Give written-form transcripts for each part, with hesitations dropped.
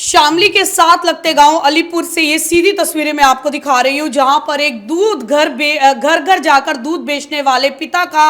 शामली के साथ लगते गांव अलीपुर से ये सीधी तस्वीरें मैं आपको दिखा रही हूं, जहां पर एक दूध घर घर जाकर दूध बेचने वाले पिता का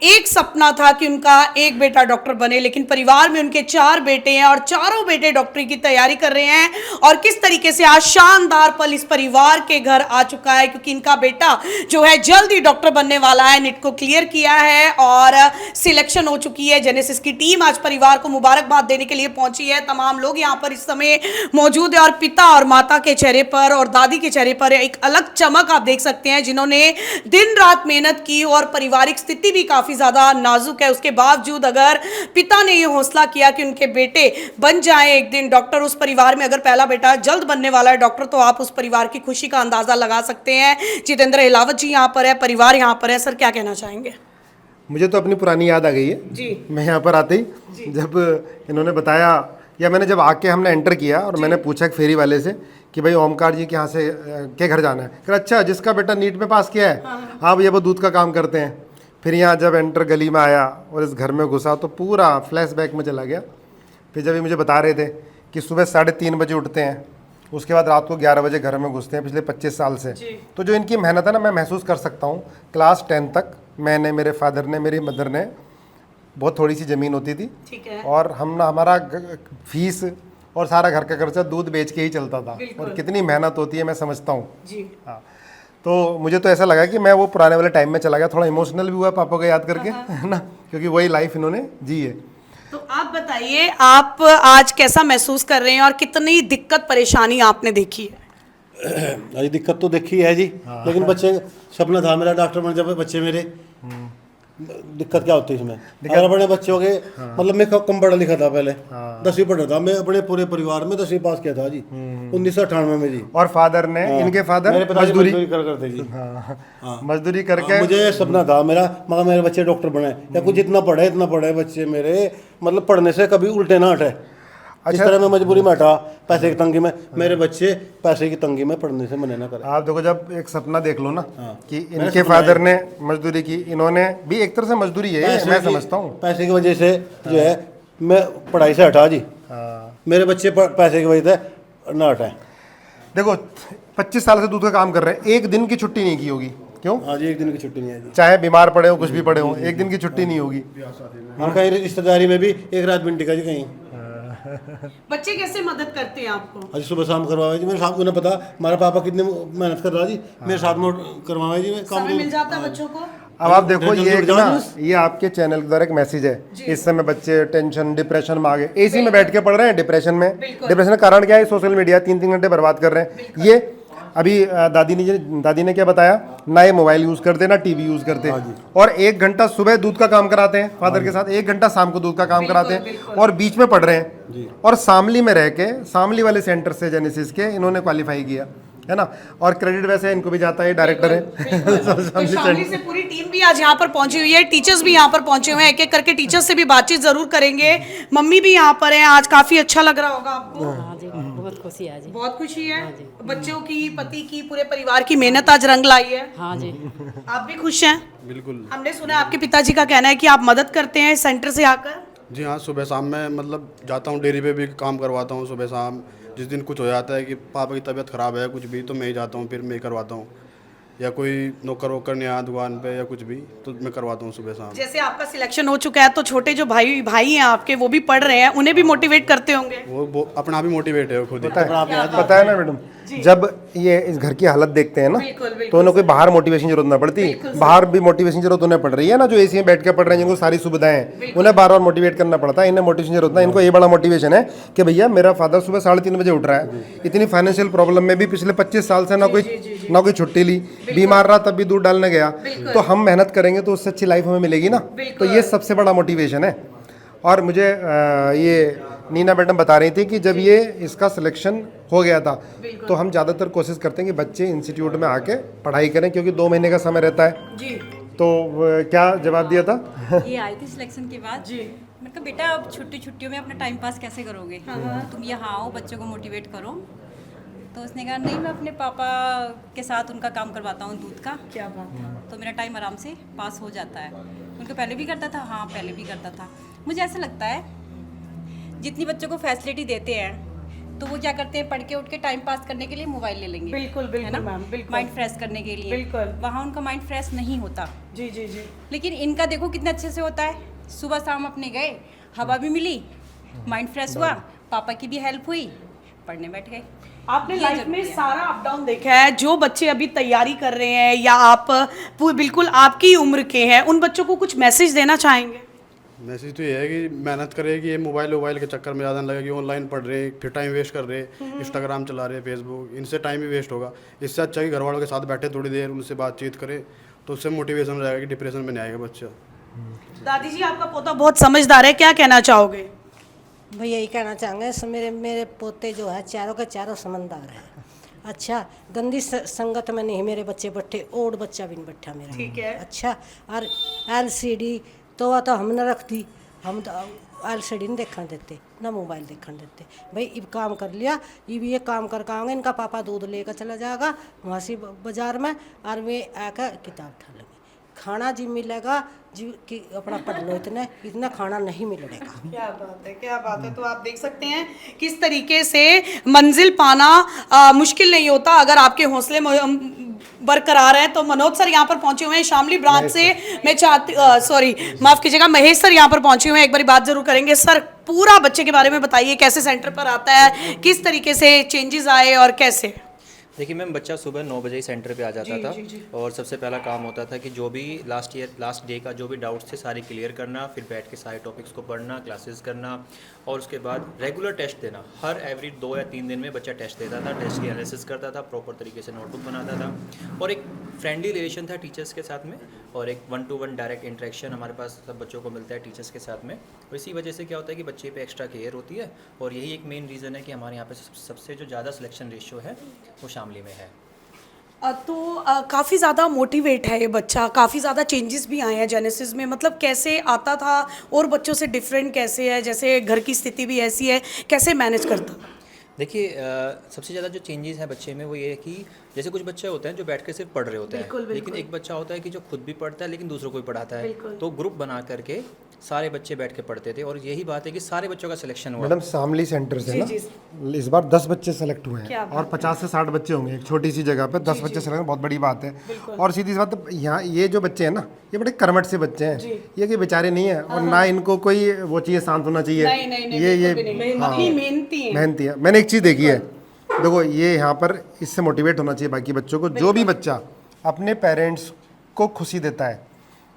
एक सपना था कि उनका एक बेटा डॉक्टर बने, लेकिन परिवार में उनके 4 बेटे हैं और चारों बेटे डॉक्टरी की तैयारी कर रहे हैं। और किस तरीके से आज शानदार पल इस परिवार के घर आ चुका है, क्योंकि इनका बेटा जो है जल्द ही डॉक्टर बनने वाला है। नीट को क्लियर किया है और सिलेक्शन हो चुकी है। जेनेसिस की टीम आज परिवार को मुबारकबाद देने के लिए पहुंची है। तमाम लोग यहाँ पर इस समय मौजूद है और पिता और माता के चेहरे पर और दादी के चेहरे पर एक अलग चमक आप देख सकते हैं, जिन्होंने दिन रात मेहनत की और पारिवारिक स्थिति भी काफी ज्यादा नाजुक है। उसके बावजूद अगर पिता ने यह हौसला किया कि उनके बेटे बन जाएं एक दिन डॉक्टर, उस परिवार में अगर पहला बेटा जल्द बनने वाला है डॉक्टर, तो आप उस परिवार की खुशी का अंदाजा लगा सकते हैं। जितेंद्र हिलावत जी यहाँ पर है, परिवार यहाँ पर है। सर, क्या कहना चाहेंगे? मुझे तो अपनी पुरानी याद आ गई है जी। मैं यहाँ पर आते ही जब इन्होंने बताया, या मैंने जब आके हमने एंटर किया और मैंने पूछा एक फेरी वाले से कि भाई ओमकार जी के यहाँ से के घर जाना है। फिर अच्छा, जिसका बेटा नीट में पास किया है, हाँ भैया वो दूध का काम करते हैं। फिर यहाँ जब एंटर गली में आया और इस घर में घुसा तो पूरा फ्लैशबैक में चला गया। फिर जब ये मुझे बता रहे थे कि सुबह 3:30 बजे उठते हैं, उसके बाद रात को 11 बजे घर में घुसते हैं पिछले 25 साल से। तो जो इनकी मेहनत है ना, मैं महसूस कर सकता हूँ। क्लास 10 तक मैंने, मेरे फादर ने, मेरी मदर ने, बहुत थोड़ी सी ज़मीन होती थी, ठीक है, और हम ना हमारा फीस और सारा घर का खर्चा दूध बेच के ही चलता था। और कितनी मेहनत होती है मैं समझता हूँ जी। हाँ, तो मुझे तो ऐसा लगा कि मैं वो पुराने वाले टाइम में चला गया। थोड़ा इमोशनल भी हुआ पापा को याद करके, है ना, क्योंकि वही लाइफ इन्होंने जी है। तो आप बताइए, आप आज कैसा महसूस कर रहे हैं और कितनी दिक्कत परेशानी आपने देखी है? अजी दिक्कत तो देखी है जी। हाँ। लेकिन बच्चे, सपना था मेरा डॉक्टर बन जाए बच्चे मेरे। दिक्कत क्या होती है इसमें? अगर अपने बच्चों के मतलब मैं कम पढ़ा लिखा था पहले, 10वीं पढ़ा था मैं। अपने पूरे परिवार में 10वीं पास किया था जी 1998 में जी। और फादर ने, इनके फादर मजदूरी करते जी। मजदूरी करके मुझे सपना था मेरा, मगर मेरे बच्चे डॉक्टर बने, या कुछ इतना पढ़े बच्चे मेरे, मतलब पढ़ने से कभी उल्टे ना हटे। इस तरह मैं मजबूरी में हटा, पैसे की तंगी में, मेरे बच्चे पैसे की तंगी में पढ़ने से मना ना करें। आप देखो, जब एक सपना देख लो ना कि इनके फादर ने मजदूरी की, इन्होंने भी एक तरह से मजदूरी है, मैं समझता हूँ। पैसे की वजह से जो है मैं पढ़ाई से हटा जी। मेरे बच्चे पैसे की वजह से ना हटाए। देखो 25 साल से दूध का काम कर रहे हैं, एक दिन की छुट्टी नहीं की होगी। क्यों? हाँ जी, एक दिन की छुट्टी नहीं है जी। चाहे बीमार पड़े हो, कुछ भी पड़े हो, एक दिन की छुट्टी नहीं होगी। और कहीं रिश्तेदारी में भी एक रात बिन टिका जी कहीं। बच्चे कैसे मदद करते हैं आपको? आज सुबह शाम करवावे जी, मेरे साथ उन्हें पता हमारा पापा कितने मेहनत कर रहा जी, मेरे साथ में करवावे जी। समय मिल जाता है बच्चों को। अब आप देखो, ये ना, ये आपके चैनल के द्वारा एक मैसेज है। इस समय बच्चे टेंशन, डिप्रेशन में आ गए, एसी में बैठ के पढ़ रहे हैं, डिप्रेशन में। डिप्रेशन का कारण क्या है? सोशल मीडिया 3-3 घंटे बर्बाद कर रहे हैं। ये अभी दादी ने क्या बताया, ना ये मोबाइल यूज करते, ना टीवी यूज करते, और 1 घंटा सुबह दूध का काम कराते हैं फादर के साथ, 1 घंटा शाम को दूध का काम कराते हैं, और बीच में पढ़ रहे हैं। और शामली में रह के, शामली वाले सेंटर से जेनेसिस के इन्होंने क्वालिफाई किया, है ना। और क्रेडिट वैसे इनको भी जाता है, डायरेक्टर है। तो शामली से पूरी टीम भी आज यहाँ पर पहुंची हुई है, टीचर्स भी यहाँ पर पहुंचे हुए हैं। एक एक करके टीचर्स से भी बातचीत जरूर करेंगे। मम्मी भी यहाँ पर है। आज काफी अच्छा लग रहा होगा आपको? हाँ जी, बहुत खुशी है जी। बहुत खुशी है। बच्चों की, पति की, पूरे परिवार की मेहनत आज रंग लाई है। हाँ जी। आप भी खुश हैं? बिल्कुल। हमने सुना आपके पिताजी का कहना है कि आप मदद करते हैं सेंटर से आकर। जी हाँ, सुबह शाम में मतलब जाता हूँ, डेयरी पे भी काम करवाता हूँ सुबह शाम। जिस दिन कुछ हो जाता है कि पापा की तबीयत ख़राब है कुछ भी, तो मैं ही जाता हूँ, फिर मैं ही करवाता हूँ। या कोई नौकर वोकर नहीं आया दुकान पे या कुछ भी, तो मैं करवाता हूँ सुबह शाम। जैसे आपका सिलेक्शन हो चुका है, तो छोटे जो भाई हैं आपके, वो भी पढ़ रहे हैं, उन्हें भी मोटिवेट करते होंगे। वो अपना भी मोटिवेट है खुद ही। पता है ना मैडम, जब ये इस घर की हालत देखते हैं ना, तो उन्हें कोई बाहर मोटिवेशन जरूरत ना पड़ती। बाहर भी मोटिवेशन जरूरत उन्हें पड़ रही है ना, जो एसी में बैठ के पढ़ रहे हैं, जिनको सारी सुविधाएं हैं, उन्हें बार बार मोटिवेट करना पड़ता है। इन्हें मोटिवेशन जरूरत ना, इनको ये बड़ा मोटिवेशन है कि भैया मेरा फादर सुबह 3:30 बजे उठ रहा है, इतनी फाइनेंशियल प्रॉब्लम में भी पिछले 25 साल से ना कोई छुट्टी ली, बीमार रहा तब भी दूध डालने गया। तो हम मेहनत करेंगे तो उससे अच्छी लाइफ हमें मिलेगी ना। तो ये सबसे बड़ा मोटिवेशन है। और मुझे ये नीना मैडम बता रही थी कि जब ये इसका सिलेक्शन हो गया था, तो हम ज़्यादातर कोशिश करते हैं कि बच्चे इंस्टीट्यूट में आके पढ़ाई करें, क्योंकि 2 महीने का समय रहता है जी। तो क्या जवाब दिया था? ये आई थी सिलेक्शन के बाद जी। मैंने कहा बेटा अब छुट्टियों में अपना टाइम पास कैसे करोगे, तुम यहाँ आओ, बच्चों को मोटिवेट करो। तो उसने कहा नहीं, मैं अपने पापा के साथ उनका काम करवाता हूँ दूध का। क्या बात है। तो मेरा टाइम आराम से पास हो जाता है। उनको पहले भी करता था, हाँ पहले भी करता था। मुझे ऐसा लगता है जितनी बच्चों को फैसिलिटी देते हैं तो वो क्या करते हैं, पढ़ के उठ के टाइम पास करने के लिए मोबाइल ले लेंगे। बिल्कुल है बिल्कुल ना मैम, बिल्कुल माइंड फ्रेश करने के लिए। बिल्कुल। वहाँ उनका माइंड फ्रेश नहीं होता। जी जी जी। लेकिन इनका देखो कितने अच्छे से होता है। सुबह शाम अपने गए, हवा भी मिली, माइंड फ्रेश हुआ, पापा की भी हेल्प हुई, पढ़ने बैठ गए। आपने ये लाइफ जरूरी में है। सारा अप डाउन देखा है। जो बच्चे अभी तैयारी कर रहे हैं या आप बिल्कुल आपकी उम्र के हैं, उन बच्चों को कुछ मैसेज देना चाहेंगे? मैसेज तो ये है कि मेहनत करें, कि ये मोबाइल के चक्कर में ज़्यादा न लगे कि ऑनलाइन पढ़ रहे हैं, फिर टाइम वेस्ट कर रहे हैं, इंस्टाग्राम चला रहे हैं, फेसबुक, इनसे टाइम भी वेस्ट होगा। इससे अच्छा कि घर वालों के साथ बैठे थोड़ी देर उनसे बातचीत करें, तो उससे मोटिवेशन रहेगा कि डिप्रेशन में नहीं आएगा बच्चा। दादी जी, आपका पोता बहुत समझदार है, क्या कहना चाहोगे? भाई यही कहना चाहेंगे, मेरे मेरे पोते जो है चारों के चारों समझदार है। अच्छा, गंदी संगत में नहीं मेरे बच्चे बैठे, और बच्चा भी नहीं बैठा मेरा। ठीक है। अच्छा, और LCD तो हमने रख दी, हम तो LCD नहीं देखने देते, ना मोबाइल देखने देते। भाई इब काम कर लिया, ये काम करके आएंगे, इनका पापा दूध लेकर चला जाएगा वहाँ से बाजार में, और वे आकर किताब उठा लेंगे। खाना जी मिलेगा जी कि अपना पढ़ लो, इतना खाना नहीं मिलेगा। क्या बात है, क्या बात है। तो आप देख सकते हैं किस तरीके से मंजिल पाना मुश्किल नहीं होता अगर आपके हौसले बरकरार हैं। तो मनोज सर यहाँ पर पहुंचे हुए हैं शामली ब्रांच से। मैं चाहती सॉरी माफ कीजिएगा, महेश सर यहाँ पर पहुंचे हुए हैं, एक बार बात जरूर करेंगे। सर, पूरा बच्चे के बारे में बताइए, कैसे सेंटर पर आता है, किस तरीके से चेंजेस आए और कैसे? देखिए मैम, बच्चा सुबह 9 बजे ही सेंटर पे आ जाता था। और सबसे पहला काम होता था कि जो भी लास्ट डे का जो भी डाउट्स थे सारे क्लियर करना, फिर बैठ के सारे टॉपिक्स को पढ़ना, क्लासेस करना, और उसके बाद रेगुलर टेस्ट देना। हर एवरी 2 या 3 दिन में बच्चा टेस्ट देता था, टेस्ट की एनालिसिस करता था, प्रॉपर तरीके से नोटबुक बनाता था, और एक फ्रेंडली रिलेशन था टीचर्स के साथ में, और एक 1-to-1 डायरेक्ट इंटरेक्शन हमारे पास सब बच्चों को मिलता है टीचर्स के साथ में। और इसी वजह से क्या होता है कि बच्चे पे एक्स्ट्रा केयर होती है, और यही एक मेन रीज़न है कि हमारे यहाँ पे सबसे जो ज़्यादा सिलेक्शन रेशियो है वो शामली में है। तो काफ़ी ज़्यादा मोटिवेट है ये बच्चा, काफ़ी ज़्यादा चेंजेस भी आए हैं जेनेसिस में। मतलब कैसे आता था और बच्चों से डिफरेंट कैसे है, जैसे घर की स्थिति भी ऐसी है, कैसे मैनेज करता था? देखिए सबसे ज़्यादा जो चेंजेस है बच्चे में वो ये है कि जैसे कुछ बच्चे होते हैं जो बैठ के सिर्फ पढ़ रहे होते हैं, लेकिन एक बच्चा होता है कि जो खुद भी पढ़ता है लेकिन दूसरों को भी पढ़ाता है। तो ग्रुप बना करके सारे बच्चे बैठ के पढ़ते थे, और यही बात है कि सारे बच्चों का सिलेक्शन हुआ। मैडम, शामली सेंटर से ना इस बार 10 बच्चे सेलेक्ट हुए हैं, और 50 से 60 बच्चे होंगे। एक छोटी सी जगह पे 10 बच्चे सेलेक्ट, बहुत बड़ी बात है। और सीधी सी बात, यहाँ ये जो बच्चे हैं ना, ये बड़े कर्मठ से बच्चे हैं, ये कि बेचारे नहीं है, और ना इनको कोई वो चाहिए, सांत्वना होना चाहिए। ये मेहनती है। मैंने एक चीज़ देखी है, देखो ये यहाँ पर इससे मोटिवेट होना चाहिए बाकी बच्चों को। जो भी बच्चा अपने पेरेंट्स को खुशी देता है,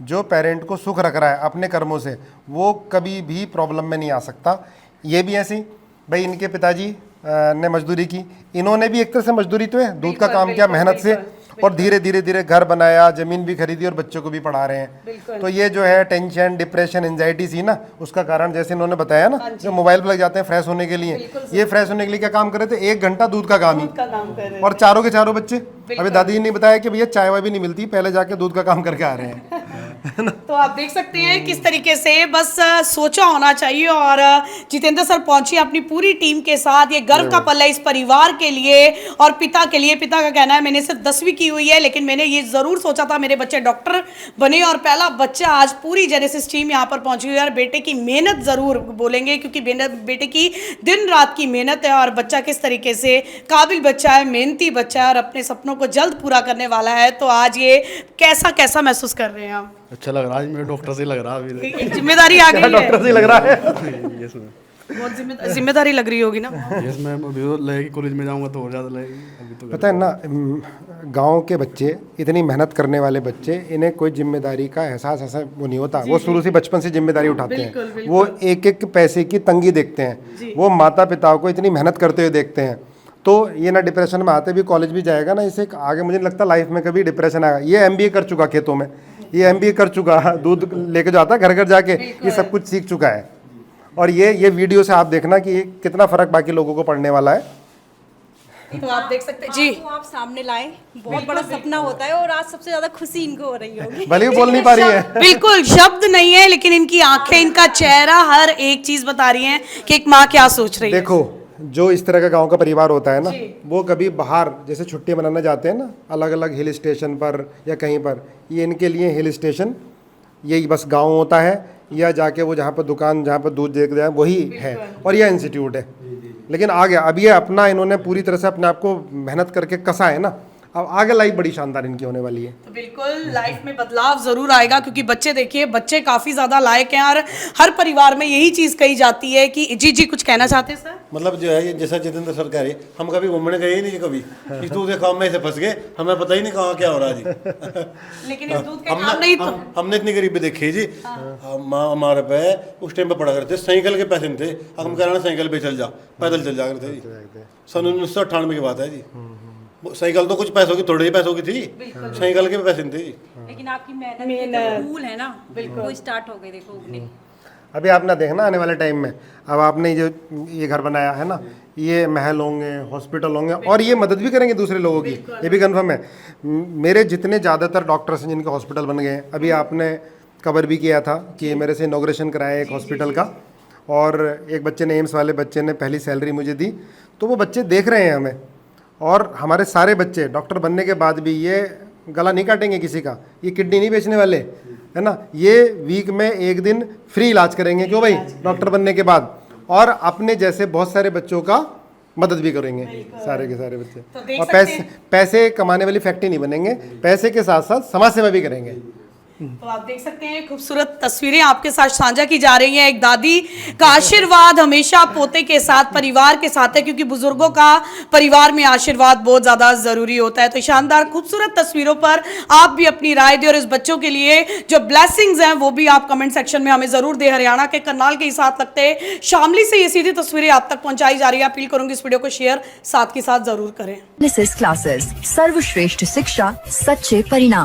जो पेरेंट को सुख रख रहा है अपने कर्मों से, वो कभी भी प्रॉब्लम में नहीं आ सकता। ये भी ऐसे ही, भाई इनके पिताजी ने मजदूरी की, इन्होंने भी एक तरह से मजदूरी तो है, दूध का काम किया मेहनत से, और धीरे धीरे धीरे घर बनाया, ज़मीन भी खरीदी, और बच्चों को भी पढ़ा रहे हैं। तो ये जो है टेंशन, डिप्रेशन, एंजाइटी सी ना, उसका कारण जैसे इन्होंने बताया ना, जो मोबाइल पर लग जाते हैं फ्रेश होने के लिए, ये फ्रेश होने के लिए क्या काम कर रहे थे? 1 घंटा दूध का काम ही। और चारों के चारों बच्चे, अभी दादी जी ने बताया कि भैया चाय वाय भी नहीं मिलती, पहले जाके दूध का काम करके आ रहे हैं। तो आप देख सकते हैं किस तरीके से बस सोचा होना चाहिए। और जितेंद्र सर पहुंचे अपनी पूरी टीम के साथ, ये गर्व का पल है इस परिवार के लिए और पिता के लिए। पिता का कहना है मैंने सिर्फ 10वीं की हुई है, लेकिन मैंने ये जरूर सोचा था मेरे बच्चे डॉक्टर बने, और पहला बच्चा आज पूरी जेनेसिस टीम यहाँ पर पहुंची हुई है। और बेटे की मेहनत जरूर बोलेंगे, क्योंकि बेटे की दिन रात की मेहनत है, और बच्चा किस तरीके से काबिल बच्चा है, मेहनती बच्चा है, और अपने सपनों को जल्द पूरा करने वाला है। तो आज ये कैसा महसूस कर रहे हैं आप? अच्छा लग रहा है, मेरे डॉक्टर से लग रहा है अभी। एक जिम्मेदारी आ गई है, डॉक्टर से लग रहा है। यस मैम, बहुत जिम्मेदारी लग रही होगी ना? यस मैम, अभी तो लगेगी, कॉलेज में जाऊंगा तो और ज़्यादा लगेगी। अभी तो पता है ना, गांव के बच्चे, इतनी मेहनत करने वाले बच्चे, इन्हें कोई जिम्मेदारी का एहसास ऐसा वो नहीं होता। वो शुरू से बचपन से जिम्मेदारी उठाते हैं, वो एक एक पैसे की तंगी देखते हैं, वो माता पिता को इतनी मेहनत करते हुए देखते हैं। तो ये ना डिप्रेशन में आते भी, कॉलेज भी जाएगा ना, इसे आगे मुझे नहीं लगता लाइफ में कभी डिप्रेशन आएगा। ये MBA कर चुका खेतों में, ये MBA कर चुका, दूध लेके जाता है घर घर जाके, ये सब कुछ सीख चुका है। और ये वीडियो से आप देखना कि कितना फ़र्क बाकी लोगों को पड़ने वाला है। तो आप देख सकते हैं जी, आप सामने लाए, बहुत बड़ा सपना होता है, और आज सबसे ज्यादा खुशी इनको हो रही होगी। भले ही बोल नहीं पा रही है, बिल्कुल शब्द नहीं है, लेकिन इनकी आंखें, इनका चेहरा हर एक चीज बता रही है कि एक माँ क्या सोच रही है। देखो जो इस तरह का गांव का परिवार होता है ना, वो कभी बाहर जैसे छुट्टियां मनाने जाते हैं ना, अलग अलग हिल स्टेशन पर या कहीं पर, ये इनके लिए हिल स्टेशन यही बस गांव होता है, या जाके वो जहाँ पर दुकान, जहाँ पर दूध देख रहे हैं वही है, और यह इंस्टीट्यूट है। लेकिन आ गया। अब ये अपना इन्होंने पूरी तरह से अपने आप को मेहनत करके कसा है ना, अब आगे लाइफ बड़ी शानदार इनकी होने वाली है। तो बिल्कुल लाइफ में बदलाव जरूर आएगा, क्योंकि बच्चे देखिए, बच्चे काफी ज्यादा लायक हैं और हर परिवार में यही चीज कही जाती है कि जी कुछ कहना चाहते हैं सर? मतलब जो है ये जैसा जितेंद्र सर कह रहे, हम कभी घूमने गए ही नहीं कभी, इस दूध के काम में ऐसे फंस गए, हमें पता ही नहीं कहाँ क्या हो रहा है जी। लेकिन इस दूध के काम नहीं तो हमने इतनी गरीबी देखी जी। हमारे पे उस टाइम पे पड़ा करते, साइकिल के पैसे नहीं थे, हम कह रहे हैं साइकिल पे चल जा, पैदल चल जा करते जी। सन 1998 की बात है जी। साइकिल तो कुछ पैसों की, थोड़े ही पैसों की थी, साइकिल के पैसे नहीं थे जी। लेकिन आपकी मेहनत फूल है ना, वो स्टार्ट हो गए देखो उगने। अभी आपने देखना आने वाले टाइम में, अब आपने जो ये घर बनाया है ना, ये महल होंगे, हॉस्पिटल होंगे, और ये मदद भी करेंगे दूसरे लोगों की, ये भी कंफर्म है। मेरे जितने ज़्यादातर डॉक्टर्स हैं जिनके हॉस्पिटल बन गए हैं, अभी आपने कवर भी किया था कि मेरे से इनॉग्रेशन कराया एक हॉस्पिटल का, और एक बच्चे ने, एम्स वाले बच्चे ने पहली सैलरी मुझे दी। तो वो बच्चे देख रहे हैं हमें, और हमारे सारे बच्चे डॉक्टर बनने के बाद भी ये गला नहीं काटेंगे किसी का, ये किडनी नहीं बेचने वाले, है ना। ये वीक में एक दिन फ्री इलाज करेंगे, क्यों भाई, डॉक्टर बनने के बाद, और अपने जैसे बहुत सारे बच्चों का मदद भी करेंगे, सारे के सारे बच्चे। तो और पैसे कमाने वाली फैक्ट्री नहीं बनेंगे, पैसे के साथ साथ समाज सेवा भी करेंगे। तो आप देख सकते हैं खूबसूरत तस्वीरें आपके साथ साझा की जा रही हैं। एक दादी का आशीर्वाद हमेशा पोते के साथ, परिवार के साथ है, क्योंकि बुजुर्गों का परिवार में आशीर्वाद बहुत ज्यादा जरूरी होता है। तो शानदार खूबसूरत तस्वीरों पर आप भी अपनी राय दें, और इस बच्चों के लिए जो ब्लेसिंग्स हैं वो भी आप कमेंट सेक्शन में हमें जरूर दें। हरियाणा के करनाल के ही साथ लगते शामली से ये सीधी तस्वीरें आप तक पहुंचाई जा रही है। अपील करूंगी इस वीडियो को शेयर साथ के साथ जरूर करें। क्लासेस, सर्वश्रेष्ठ शिक्षा, सच्चे परिणाम।